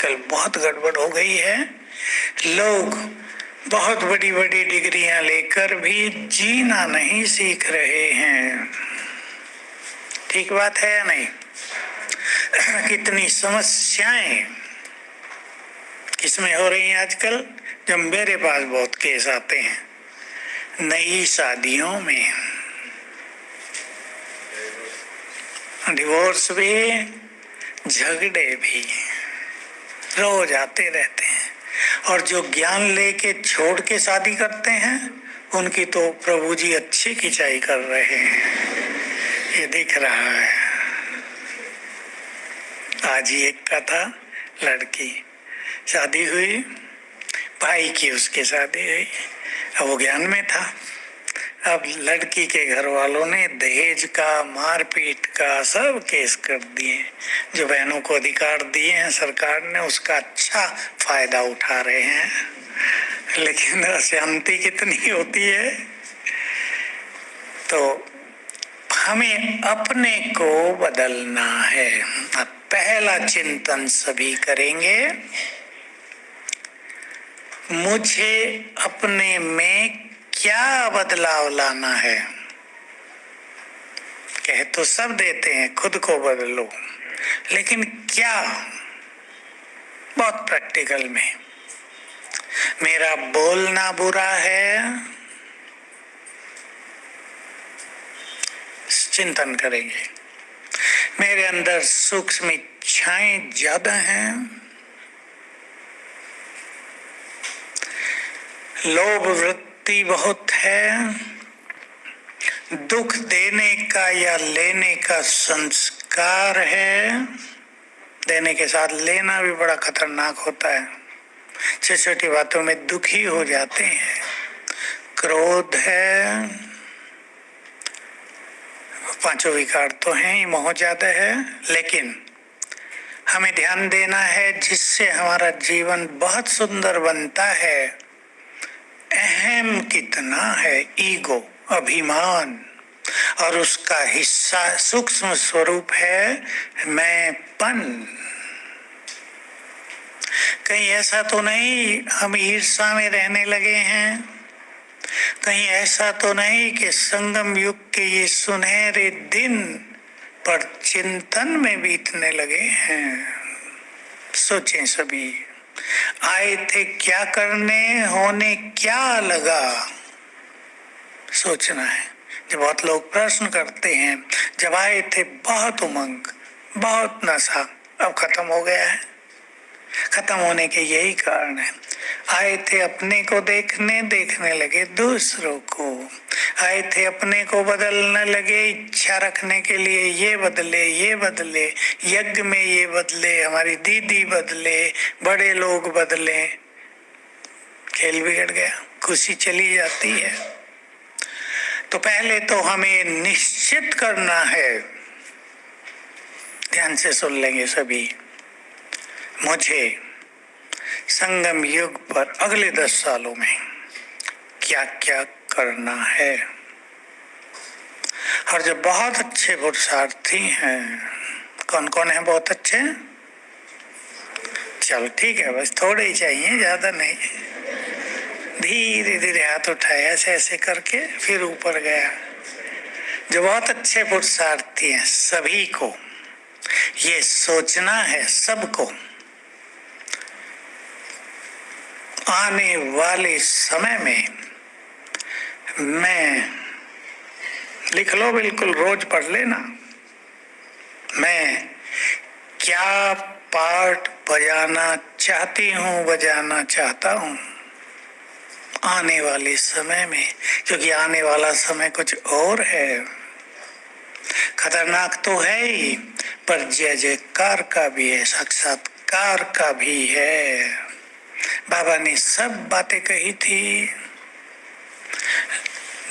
आजकल बहुत गड़बड़ हो गई है। लोग बहुत बड़ी बड़ी डिग्रियां लेकर भी जीना नहीं सीख रहे हैं। ठीक बात है या नहीं? कितनी समस्याएं किसमें हो रही हैं आजकल। जब मेरे पास बहुत केस आते हैं, नई शादियों में डिवोर्स भी, झगड़े भी रोज आते रहते हैं। और जो ज्ञान लेके छोड़ के शादी करते हैं, उनकी तो प्रभु जी अच्छी खिंचाई कर रहे हैं, ये दिख रहा है। आज ही एक का था, लड़की शादी हुई, भाई की उसके शादी हुई, अब वो ज्ञान में था। अब लड़की के घर वालों ने दहेज का, मारपीट का सब केस कर दिए। जो बहनों को अधिकार दिए हैं सरकार ने, उसका अच्छा फायदा उठा रहे हैं, लेकिन अशांति कितनी होती है। तो हमें अपने को बदलना है। अब पहला चिंतन सभी करेंगे, मुझे अपने में क्या बदलाव लाना है। कह तो सब देते हैं खुद को बदलो, लेकिन क्या? बहुत प्रैक्टिकल में। मेरा बोलना बुरा है, चिंतन करेंगे। मेरे अंदर सूक्ष्म इच्छाएं ज्यादा हैं, लोभ वृत्ति बहुत है, दुख देने का या लेने का संस्कार है। देने के साथ लेना भी बड़ा खतरनाक होता है, छोटी छोटी बातों में दुखी हो जाते हैं। क्रोध है, पांचों विकार तो हैं ही, मोह ज्यादा है। लेकिन हमें ध्यान देना है जिससे हमारा जीवन बहुत सुंदर बनता है। अहम कितना है, ईगो, अभिमान, और उसका हिस्सा सूक्ष्म स्वरूप है मैंपन। कहीं ऐसा तो नहीं हम ईर्ष्या में रहने लगे हैं, कहीं ऐसा तो नहीं कि संगम युग के ये सुनहरे दिन पर चिंतन में बीतने लगे हैं। सोचें सभी, आए थे क्या करने, होने क्या लगा। सोचना है। जब बहुत लोग प्रश्न करते हैं, जब आए थे बहुत उमंग, बहुत नशा, अब खत्म हो गया है। खत्म होने के यही कारण है। आए थे अपने को देखने, देखने लगे दूसरों को। आए थे अपने को बदलने लगे, इच्छा रखने के लिए ये बदले, ये बदले, यज्ञ में ये बदले, हमारी दीदी बदले, बड़े लोग बदले, खेल बिगड़ गया, खुशी चली जाती है। तो पहले तो हमें निश्चित करना है, ध्यान से सुन लेंगे सभी, मुझे संगम युग पर अगले 10 सालों में क्या क्या करना है। और जो बहुत अच्छे पुरुषार्थी हैं, कौन कौन है बहुत अच्छे? चलो ठीक है, बस थोड़े ही चाहिए, ज्यादा नहीं। धीरे धीरे हाथ उठाया, ऐसे ऐसे करके फिर ऊपर गया। जो बहुत अच्छे पुरुषार्थी हैं, सभी को ये सोचना है, सबको आने वाले समय में मैं, लिख लो बिल्कुल, रोज पढ़ लेना, मैं क्या पार्ट बजाना चाहती हूँ, बजाना चाहता हूँ आने वाले समय में। क्योंकि आने वाला समय कुछ और है, खतरनाक तो है ही, पर जय जयकार का भी है, साक्षात्कार का भी है। बाबा ने सब बातें कही थी।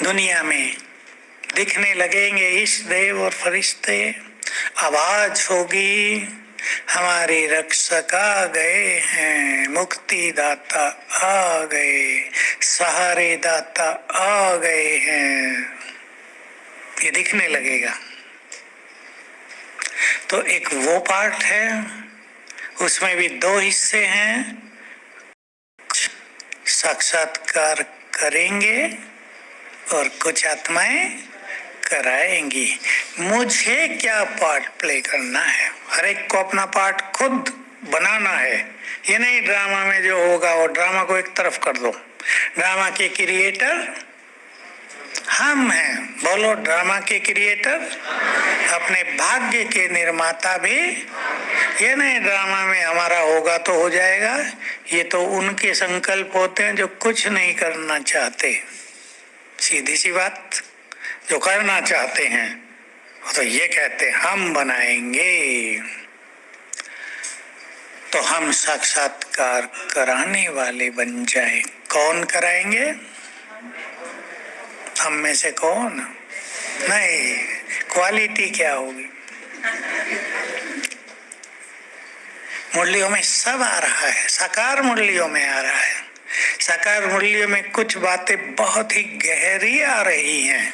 दुनिया में दिखने लगेंगे इष्ट देव और फरिश्ते, आवाज होगी, हमारे रक्षक आ गए हैं, मुक्ति दाता आ गए, सहारे दाता आ गए हैं, ये दिखने लगेगा। तो एक वो पार्ट है, उसमें भी दो हिस्से हैं, साक्षात्कार करेंगे और कुछ आत्माएं कराएंगी। मुझे क्या पार्ट प्ले करना है, हर एक को अपना पार्ट खुद बनाना है। ये नहीं ड्रामा में जो होगा वो ड्रामा को एक तरफ कर दो। ड्रामा के क्रिएटर हम हैं। बोलो, ड्रामा के क्रिएटर, अपने भाग्य के निर्माता भी। ये नहीं ड्रामा में हमारा होगा तो हो जाएगा, ये तो उनके संकल्प होते हैं जो कुछ नहीं करना चाहते। सीधी सी बात, जो करना चाहते हैं तो ये कहते हैं हम बनाएंगे। तो हम साक्षात्कार कराने वाले बन जाए। कौन कराएंगे? हम में से कौन? नहीं, क्वालिटी क्या होगी? मुरलियों में सब आ रहा है, साकार मुरलियों में आ रहा है। साकार मुरलियों में कुछ बातें बहुत ही गहरी आ रही हैं।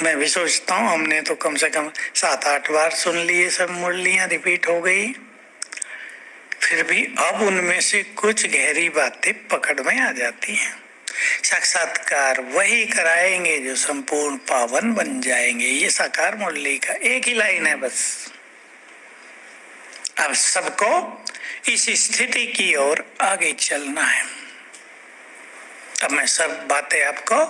मैं भी सोचता हूँ, हमने तो कम से कम 7-8 बार सुन लिए, सब मुरलियां रिपीट हो गई, फिर भी अब उनमें से कुछ गहरी बातें पकड़ में आ जाती हैं। साक्षात्कार वही कराएंगे जो संपूर्ण पावन बन जाएंगे। ये साकार मुरली का एक ही लाइन है बस। अब सबको इस स्थिति की ओर आगे चलना है। अब मैं सब बातें आपको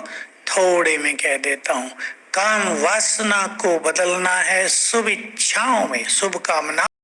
थोड़े में कह देता हूँ। काम वासना को बदलना है शुभ इच्छाओं में, शुभ कामना